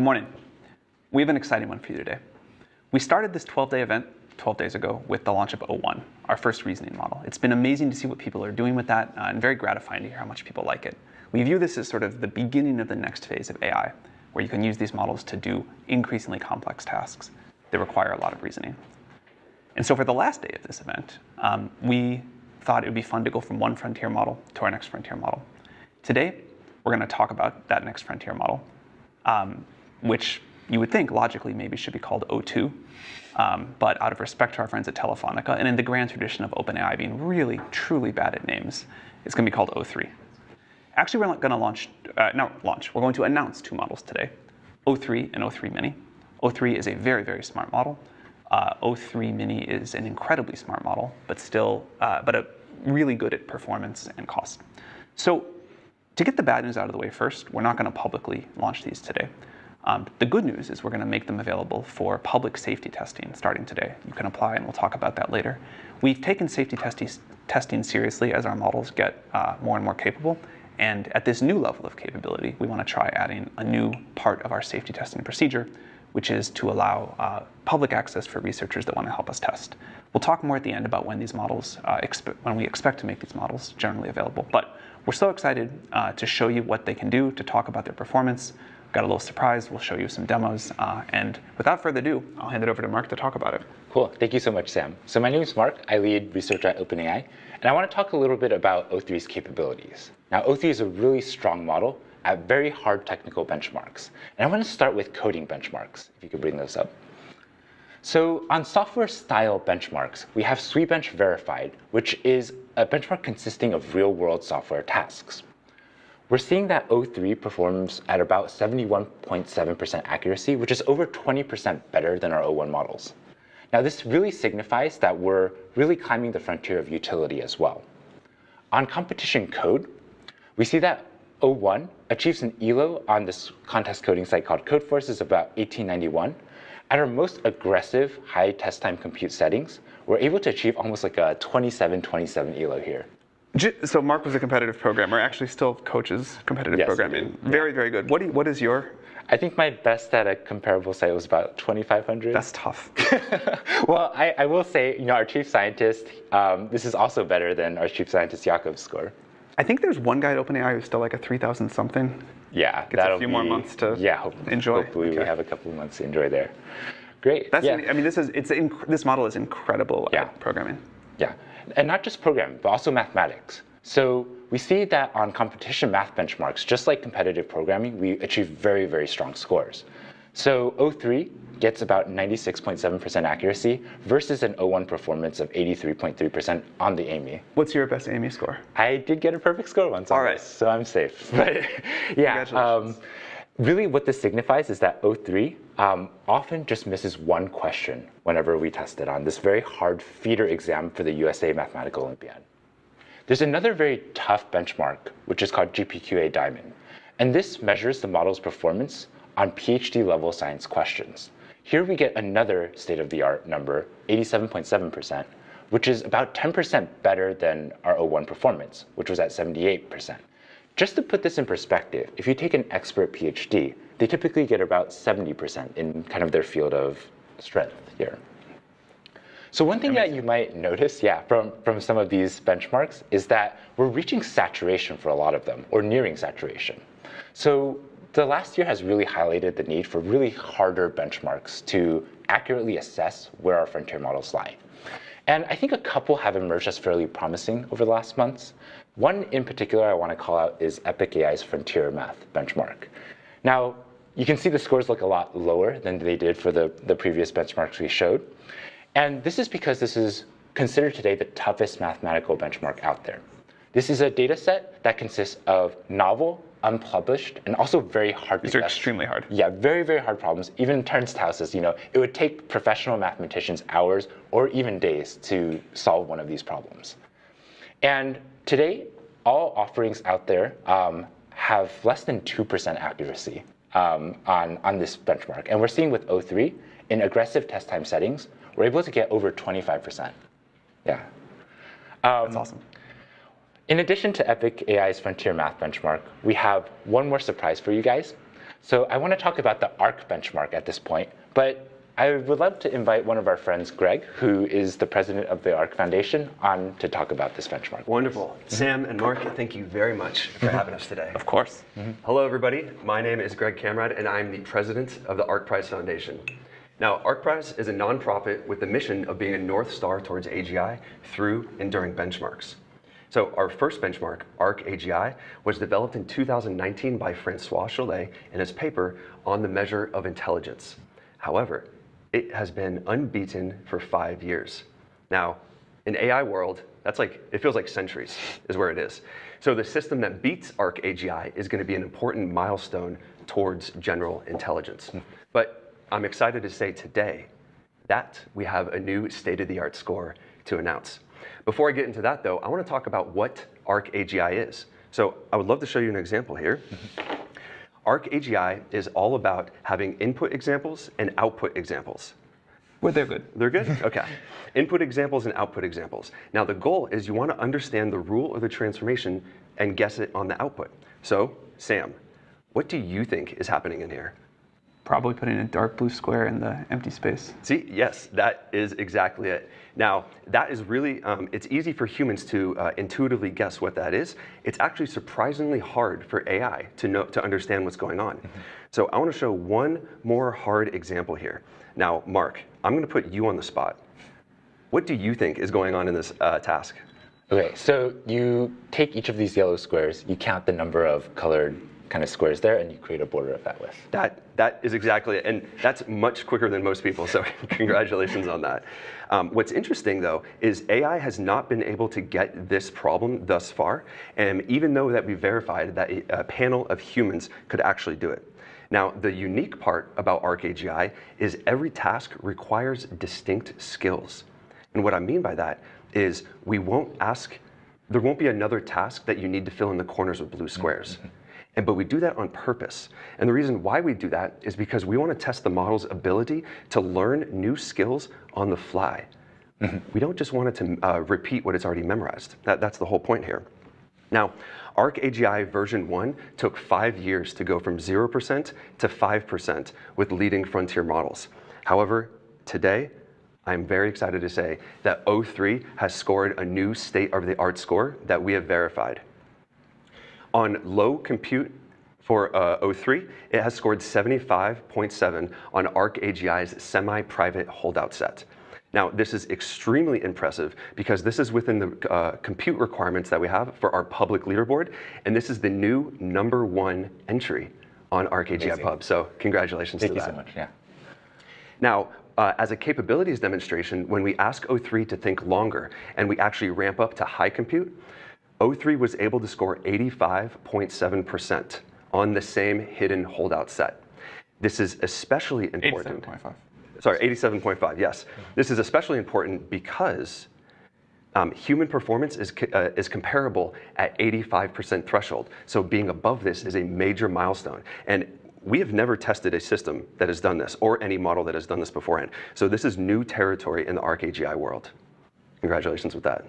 Good morning. We have an exciting one for you today. We started this 12-day event 12 days ago with the launch of O1, our first reasoning model. It's been amazing to see what people are doing with that and very gratifying to hear how much people like it. We view this as sort of the beginning of the next phase of AI, where you can use these models to do increasingly complex tasks that require a lot of reasoning. And so for the last day of this event, we thought it would be fun to go from one frontier model to our next frontier model. Today, we're going to talk about that next frontier model, which you would think logically maybe should be called O2, but out of respect to our friends at Telefonica, and in the grand tradition of OpenAI being really, truly bad at names, it's going to be called O3. Actually, we're not going to we're going to announce two models today, O3 and O3 Mini. O3 is a very, very smart model. O3 Mini is an incredibly smart model, but really good at performance and cost. So to get the bad news out of the way first, we're not going to publicly launch these today. The good news is we're going to make them available for public safety testing starting today. You can apply, and we'll talk about that later. We've taken safety testing seriously as our models get more and more capable. And at this new level of capability, we want to try adding a new part of our safety testing procedure, which is to allow public access for researchers that want to help us test. We'll talk more at the end about when these models, when we expect to make these models generally available. But we're so excited to show you what they can do, to talk about their performance. Got a little surprise. We'll show you some demos. And without further ado, I'll hand it over to Mark to talk about it. Cool. Thank you so much, Sam. So my name is Mark. I lead research at OpenAI. And I want to talk a little bit about O3's capabilities. Now, O3 is a really strong model at very hard technical benchmarks. And I want to start with coding benchmarks, if you could bring those up. So on software style benchmarks, we have SweetBench Verified, which is a benchmark consisting of real-world software tasks. We're seeing that O3 performs at about 71.7% accuracy, which is over 20% better than our O1 models. Now, this really signifies that we're really climbing the frontier of utility as well. On competition code, we see that O1 achieves an ELO on this contest coding site called Codeforce of about 1891. At our most aggressive high test time compute settings, we're able to achieve almost like a 27 ELO here. So Mark was a competitive programmer, actually still coaches competitive programming. Very, very good. What is your? I think my best at a comparable site was about 2,500. That's tough. Well, I will say, our chief scientist, this is also better than our chief scientist Jakob's score. I think there's one guy at OpenAI who's still like a 3,000 something. Yeah, gets a few more months to enjoy. Hopefully we have a couple of months to enjoy there. Great. I mean, this model is incredible at programming. Yeah, and not just programming, but also mathematics. So we see that on competition math benchmarks, just like competitive programming, we achieve very, very strong scores. So O3 gets about 96.7% accuracy versus an O1 performance of 83.3% on the AMI. What's your best AMI score? I did get a perfect score once on this, so I'm safe. But yeah, really what this signifies is that O3 often just misses one question whenever we test it on this very hard feeder exam for the USA Mathematical Olympiad. There's another very tough benchmark, which is called GPQA Diamond. And this measures the model's performance on PhD level science questions. Here we get another state-of-the-art number, 87.7%, which is about 10% better than our O1 performance, which was at 78%. Just to put this in perspective, if you take an expert PhD, they typically get about 70% in kind of their field of strength here. So one thing that you might notice, from some of these benchmarks is that we're reaching saturation for a lot of them, or nearing saturation. So the last year has really highlighted the need for really harder benchmarks to accurately assess where our frontier models lie. And I think a couple have emerged as fairly promising over the last months. One in particular I want to call out is Epic AI's Frontier Math benchmark. Now, you can see the scores look a lot lower than they did for the previous benchmarks we showed. And this is because this is considered today the toughest mathematical benchmark out there. This is a data set that consists of novel, unpublished, and also very hard to test. These are extremely hard. Yeah, very, very hard problems. Even Turnstile houses, it would take professional mathematicians hours or even days to solve one of these problems. And today, all offerings out there have less than 2% accuracy on this benchmark. And we're seeing with O3, in aggressive test time settings, we're able to get over 25%. Yeah. That's awesome. In addition to Epic AI's Frontier Math benchmark, we have one more surprise for you guys. So I want to talk about the ARC benchmark at this point, but I would love to invite one of our friends, Greg, who is the president of the ARC Foundation, on to talk about this benchmark. Wonderful. Sam and Mark, thank you very much for having us today. Of course. Hello, everybody. My name is Greg Camrad, and I'm the president of the ARC Prize Foundation. Now, ARC Prize is a nonprofit with the mission of being a North Star towards AGI through and during benchmarks. So our first benchmark, ARC AGI, was developed in 2019 by Francois Chollet in his paper on the measure of intelligence. However, it has been unbeaten for 5 years. Now, in AI world, it feels like centuries is where it is. So the system that beats ARC AGI is going to be an important milestone towards general intelligence. But I'm excited to say today that we have a new state-of-the-art score to announce. Before I get into that though, I want to talk about what ARC AGI is. So I would love to show you an example here. ARC AGI is all about having input examples and output examples. Well, they're good. They're good? Okay. Input examples and output examples. Now the goal is you want to understand the rule of the transformation and guess it on the output. So, Sam, what do you think is happening in here? Probably putting a dark blue square in the empty space. See, yes, that is exactly it. Now, that is really, it's easy for humans to intuitively guess what that is. It's actually surprisingly hard for AI to understand what's going on. So I want to show one more hard example here. Now, Mark, I'm going to put you on the spot. What do you think is going on in this task? Okay, so you take each of these yellow squares, you count the number of colored kind of squares there, and you create a border of that width. That is exactly it, and that's much quicker than most people, so congratulations on that. What's interesting though is AI has not been able to get this problem thus far, and even though that we verified that a panel of humans could actually do it. Now, the unique part about ARC AGI is every task requires distinct skills. And what I mean by that is there won't be another task that you need to fill in the corners with blue squares. But we do that on purpose. And the reason why we do that is because we want to test the model's ability to learn new skills on the fly. We don't just want it to repeat what it's already memorized. That's the whole point here. Now, ARC AGI version 1 took 5 years to go from 0% to 5% with leading frontier models. However, today, I'm very excited to say that O3 has scored a new state-of-the-art score that we have verified. On low compute for O3, it has scored 75.7 on ARC AGI's semi-private holdout set. Now, this is extremely impressive because this is within the compute requirements that we have for our public leaderboard, and this is the new #1 entry on ARC AGI Pub. So congratulations to that. Thank you so much. Yeah. Now, as a capabilities demonstration, when we ask O3 to think longer and we actually ramp up to high compute, O3 was able to score 85.7% on the same hidden holdout set. This is especially important. 87.5. Sorry, 87.5, yes. This is especially important because human performance is comparable at 85% threshold. So being above this is a major milestone. And we have never tested a system that has done this or any model that has done this beforehand. So this is new territory in the ARC AGI world. Congratulations with that.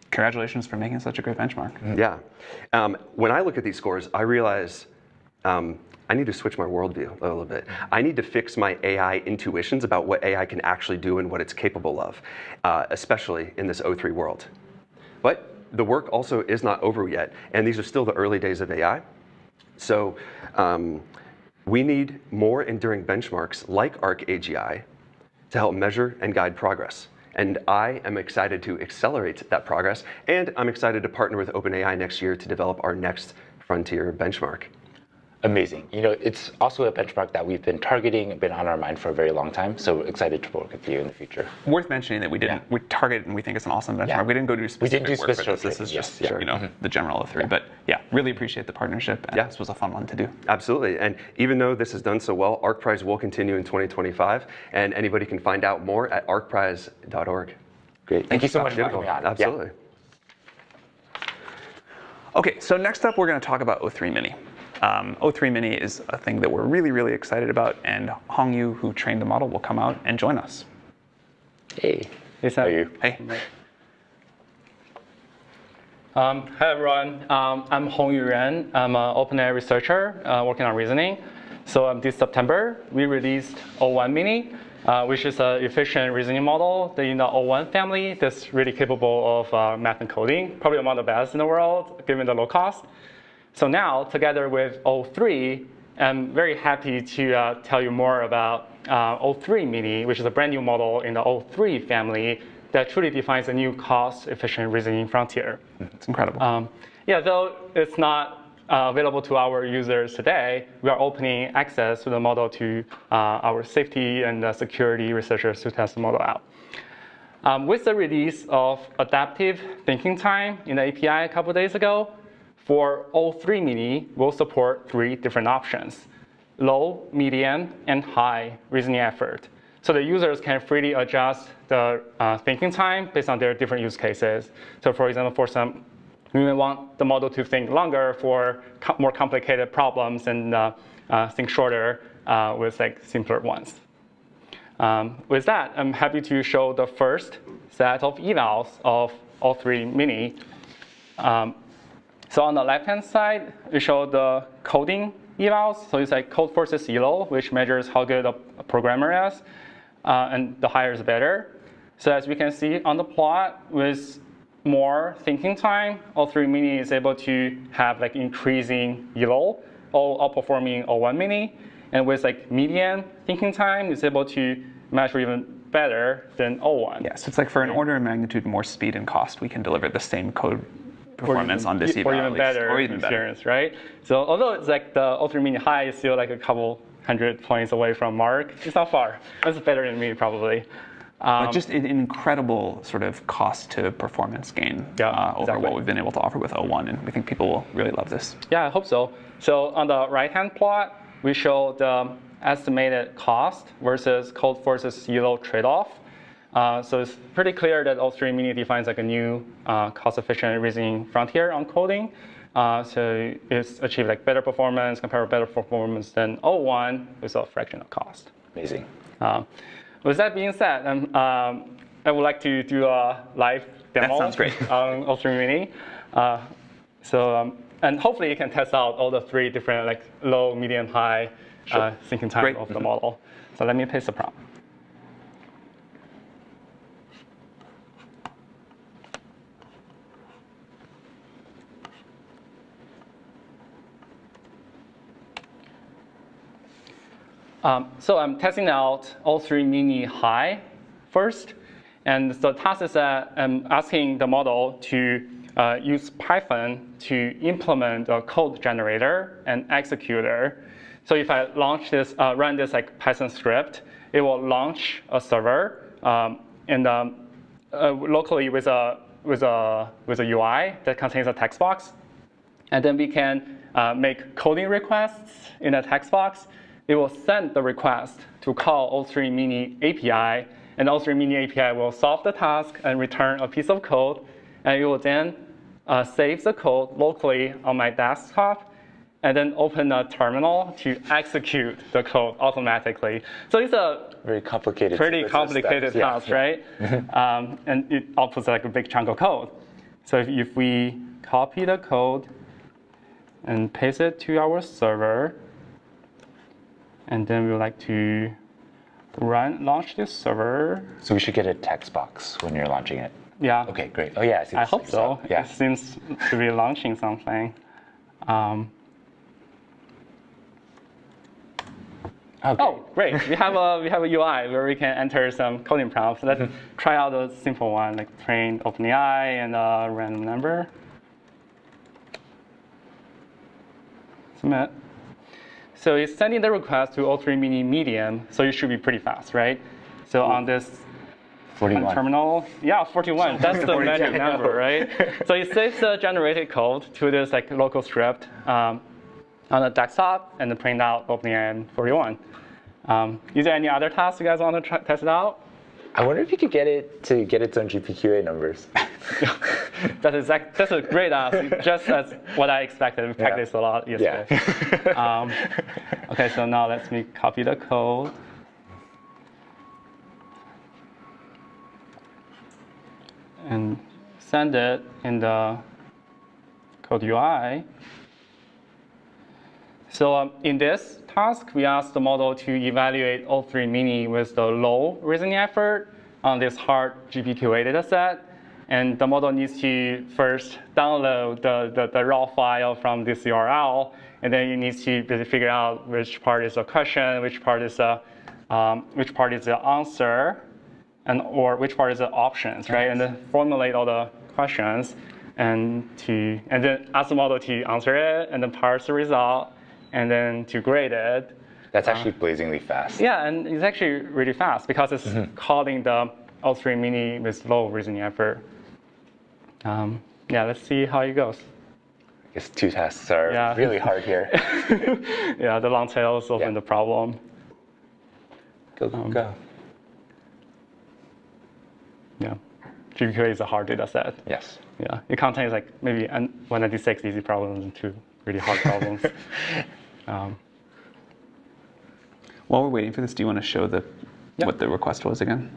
Congratulations for making such a great benchmark. Yeah. When I look at these scores, I realize I need to switch my worldview a little bit. I need to fix my AI intuitions about what AI can actually do and what it's capable of, especially in this O3 world. But the work also is not over yet, and these are still the early days of AI. So we need more enduring benchmarks like ARC AGI to help measure and guide progress. And I am excited to accelerate that progress, and I'm excited to partner with OpenAI next year to develop our next frontier benchmark. Amazing. You know, it's also a benchmark that we've been targeting and been on our mind for a very long time. So we're excited to work with you in the future. Worth mentioning that we targeted and we think it's an awesome benchmark. Yeah. We didn't go do specific work with this. This is just the general of 3. But yeah, really appreciate the partnership. And this was a fun one to do. Absolutely. And even though this has done so well, ARC Prize will continue in 2025. And anybody can find out more at arcprize.org. Great. Thank you so much for coming on. Absolutely. Yeah. Okay, so next up, we're going to talk about O3 Mini. O3 Mini is a thing that we're really, really excited about, and Hongyu, who trained the model, will come out and join us. Hey. Hey, Sam. How are you? Hey. Hi, everyone. I'm Hongyu Ren. I'm an OpenAI researcher working on reasoning. So this September, we released O1 Mini, which is an efficient reasoning model in the O1 family that's really capable of math and coding, probably among the best in the world, given the low cost. So now, together with O3, I'm very happy to tell you more about O3 Mini, which is a brand new model in the O3 family that truly defines a new cost-efficient reasoning frontier. It's incredible. Yeah, though it's not available to our users today, we are opening access to the model to our safety and security researchers to test the model out. With the release of adaptive thinking time in the API a couple of days ago, for O3 Mini, we'll support 3 different options: low, medium, and high reasoning effort. So the users can freely adjust the thinking time based on their different use cases. So for example, for some, we may want the model to think longer for more complicated problems and think shorter with simpler ones. With that, I'm happy to show the first set of evals of O3 Mini. So on the left-hand side, we show the coding evals. So it's like code versus ELO, which measures how good a programmer is, and the higher is better. So as we can see on the plot, with more thinking time, O3 Mini is able to have increasing ELO, all outperforming O1 Mini. And with median thinking time, it's able to measure even better than O1. Yeah, so it's for an order of magnitude more speed and cost, we can deliver the same code performance on this eval, or even better experience, right? So although it's the O3 Mini High is still a couple 100 points away from Mark, it's not far. It's better than me, probably. But just an incredible sort of cost to performance gain over what we've been able to offer with O1, and we think people will really love this. Yeah, I hope so. So on the right-hand plot, we show the estimated cost versus code versus ELO trade-off. So it's pretty clear that O3 Mini defines a new cost-efficient reasoning frontier on coding. So it's achieved better performance, compared with better performance than O1 with a fraction of cost. Amazing. With that being said, I would like to do a live demo. That sounds great. On O3 Mini. And hopefully you can test out all the 3 different low, medium, high thinking time of the model. So let me paste the prompt. So I'm testing out O3 Mini High first. And the task is that I'm asking the model to use Python to implement a code generator and executor. So if I launch this, run this Python script, it will launch a server locally with a UI that contains a text box. And then we can make coding requests in a text box. It will send the request to call O3 Mini API, and O3 Mini API will solve the task and return a piece of code, and it will then save the code locally on my desktop, and then open a terminal to execute the code automatically. So it's a very complicated, pretty complicated task, right? And it outputs a big chunk of code. So if we copy the code and paste it to our server, and then we would like to launch this server. So we should get a text box when you're launching it. Yeah. Okay, great. Oh yeah, I see. I hope so. Yeah. It seems to be launching something. Okay. Oh, great. We have a UI where we can enter some coding prompts. Let's try out a simple one, like train OpenAI and a random number. Submit. So it's sending the request to O3 Mini Medium, so it should be pretty fast, right? So on this 41. terminal, 41. That's the magic number, right? So it saves the generated code to this local script on the desktop and then print out OpenAI 41. Is there any other tasks you guys want to test it out? I wonder if you could get it to get its own GPQA numbers. That's a great ask, just as what I expected. We practiced a lot yesterday. Yeah. Okay, so now let me copy the code. And send it in the code UI. So in this task, we asked the model to evaluate O3 mini with the low reasoning effort on this hard GPQA dataset. And the model needs to first download the raw file from this URL, and then it needs to basically figure out which part is a question, which part is the answer, or which part is the options, right? And then formulate all the questions, and then ask the model to answer it, and then parse the result, and then to grade it. That's actually blazingly fast. Yeah, and it's actually really fast because it's calling the O3 mini with low reasoning effort. Yeah, let's see how it goes. I guess 2 tasks are really hard here. Yeah, the long tail is often the problem. Go. Yeah, GPQA is a hard data set. Yes. Yeah, it contains like maybe 196 easy problems and 2 really hard problems. While we're waiting for this, do you want to show what the request was again?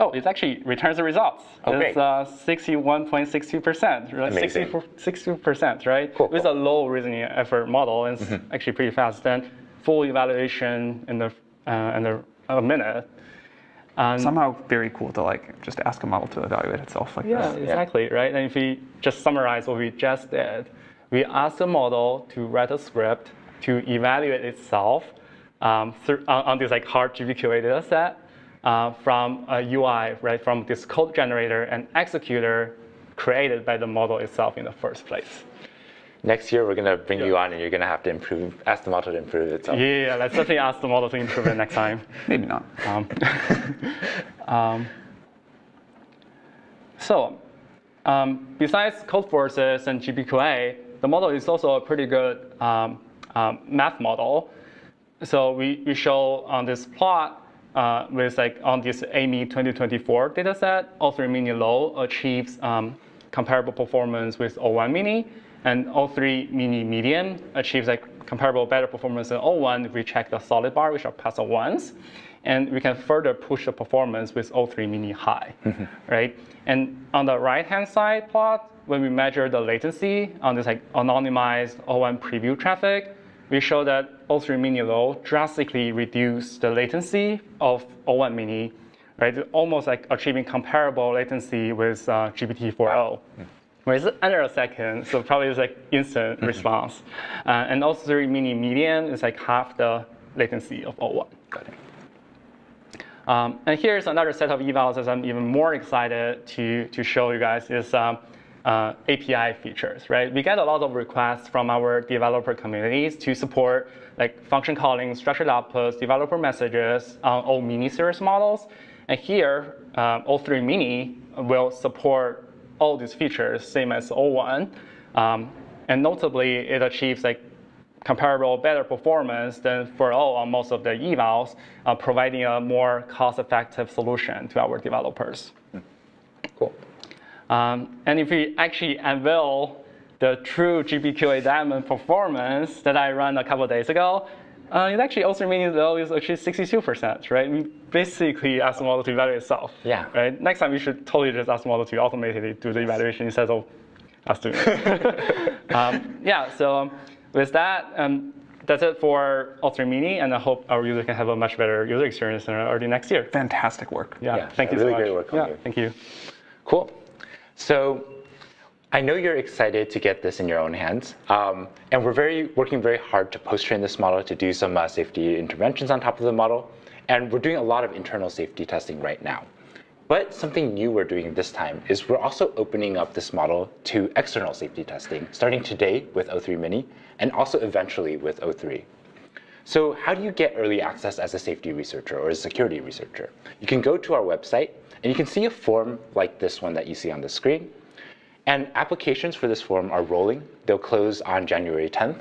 Oh, it actually returns the results. It's 61.62%, right? Amazing. 62%, right? Cool. With a low reasoning effort model, and it's actually pretty fast. Then full evaluation in a minute. Somehow very cool to just ask a model to evaluate itself like Yeah, this. exactly, right? And if we just summarize what we just did, we asked the model to write a script to evaluate itself on this hard GPQA data set. From a UI, right, from this code generator and executor created by the model itself in the first place. Next year, we're going to bring you on, and you're going to have to ask the model to improve itself. Yeah, let's definitely ask the model to improve it next time. Maybe not. Besides code forces and GPQA, the model is also a pretty good math model. So we show on this plot with on this AMI 2024 dataset, O3 mini low achieves comparable performance with O1 mini, and O3 mini medium achieves comparable better performance than O1 if we check the solid bar, which are passive ones. And we can further push the performance with O3 mini high, right? And on the right-hand side plot, when we measure the latency on this anonymized O1 preview traffic, we show that O3 mini low drastically reduced the latency of O1 mini, right? Almost achieving comparable latency with GPT-4o. Where it's under a second, so probably it's instant response. And O3 mini medium is half the latency of O1. Got it. And here's another set of evals that I'm even more excited to show you guys is API features, right? We get a lot of requests from our developer communities to support function calling, structured outputs, developer messages on O mini series models. And here, O3 mini will support all these features, same as O1. And notably, it achieves comparable better performance than 4o on most of the evals, providing a more cost-effective solution to our developers. Cool. And if we actually unveil the true GPQA diamond performance that I ran a couple of days ago, it actually also means though is actually 62%, right? We basically ask the model to evaluate itself. Yeah. Right. Next time we should totally just ask the model to automatically do the evaluation instead of us doing it. Yeah. So with that, that's it for O3 mini, and I hope our user can have a much better user experience early next year. Fantastic work. Yeah. Thank you so really much. Great work on you. Thank you. Cool. So I know you're excited to get this in your own hands, and we're working very hard to post-train this model to do some safety interventions on top of the model, and we're doing a lot of internal safety testing right now. But something new we're doing this time is we're also opening up this model to external safety testing, starting today with O3 mini, and also eventually with O3. So how do you get early access as a safety researcher or a security researcher? You can go to our website, and you can see a form like this one that you see on the screen. And applications for this form are rolling. They'll close on January 10th.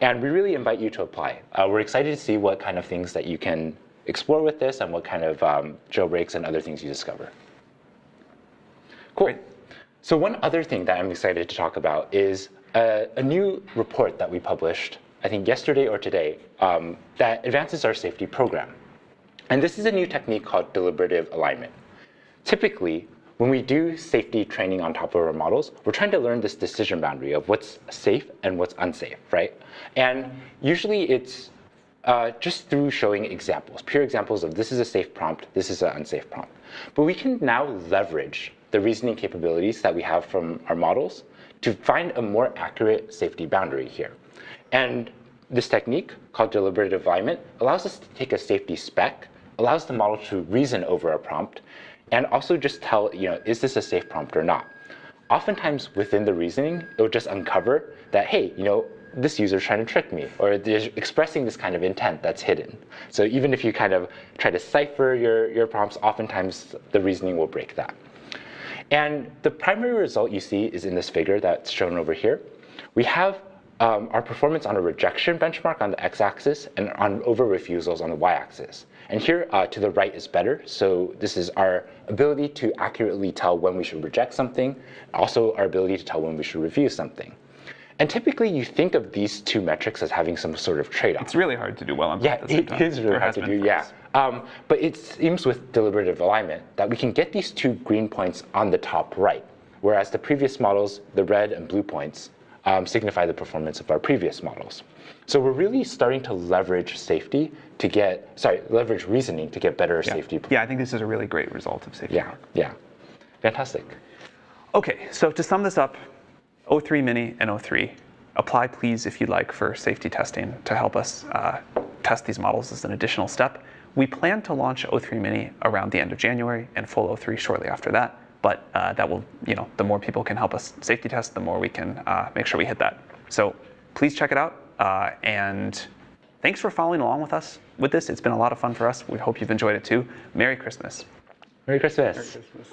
And we really invite you to apply. We're excited to see what kind of things that you can explore with this and what kind of jailbreaks and other things you discover. Cool. Great. So one other thing that I'm excited to talk about is a new report that we published, I think yesterday or today, that advances our safety program. And this is a new technique called deliberative alignment. Typically, when we do safety training on top of our models, we're trying to learn this decision boundary of what's safe and what's unsafe, right? And usually it's just through showing examples, pure examples of this is a safe prompt, this is an unsafe prompt. But we can now leverage the reasoning capabilities that we have from our models to find a more accurate safety boundary here. And this technique, called deliberative alignment, allows us to take a safety spec, allows the model to reason over a prompt, and also just tell, is this a safe prompt or not? Oftentimes within the reasoning, it will just uncover that, hey, this user is trying to trick me, or they're expressing this kind of intent that's hidden. So even if you kind of try to cipher your prompts, oftentimes the reasoning will break that. And the primary result you see is in this figure that's shown over here. We have our performance on a rejection benchmark on the x-axis and on over-refusals on the y-axis. And here to the right is better. So this is our ability to accurately tell when we should reject something, also our ability to tell when we should refuse something. And typically you think of these two metrics as having some sort of trade-off. It's really hard to do well on both at the same time. It is really hard to do, yeah. But it seems with deliberative alignment that we can get these two green points on the top right, whereas the previous models, the red and blue points, signify the performance of our previous models. So we're really starting to leverage safety to get, leverage reasoning to get better safety. Yeah, I think this is a really great result of safety. Yeah. Fantastic. Okay, so to sum this up, O3 Mini and O3, apply please if you'd like for safety testing to help us test these models as an additional step. We plan to launch O3 Mini around the end of January and full O3 shortly after that. But that will, the more people can help us safety test, the more we can make sure we hit that. So please check it out. And thanks for following along with us with this. It's been a lot of fun for us. We hope you've enjoyed it too. Merry Christmas. Merry Christmas. Merry Christmas.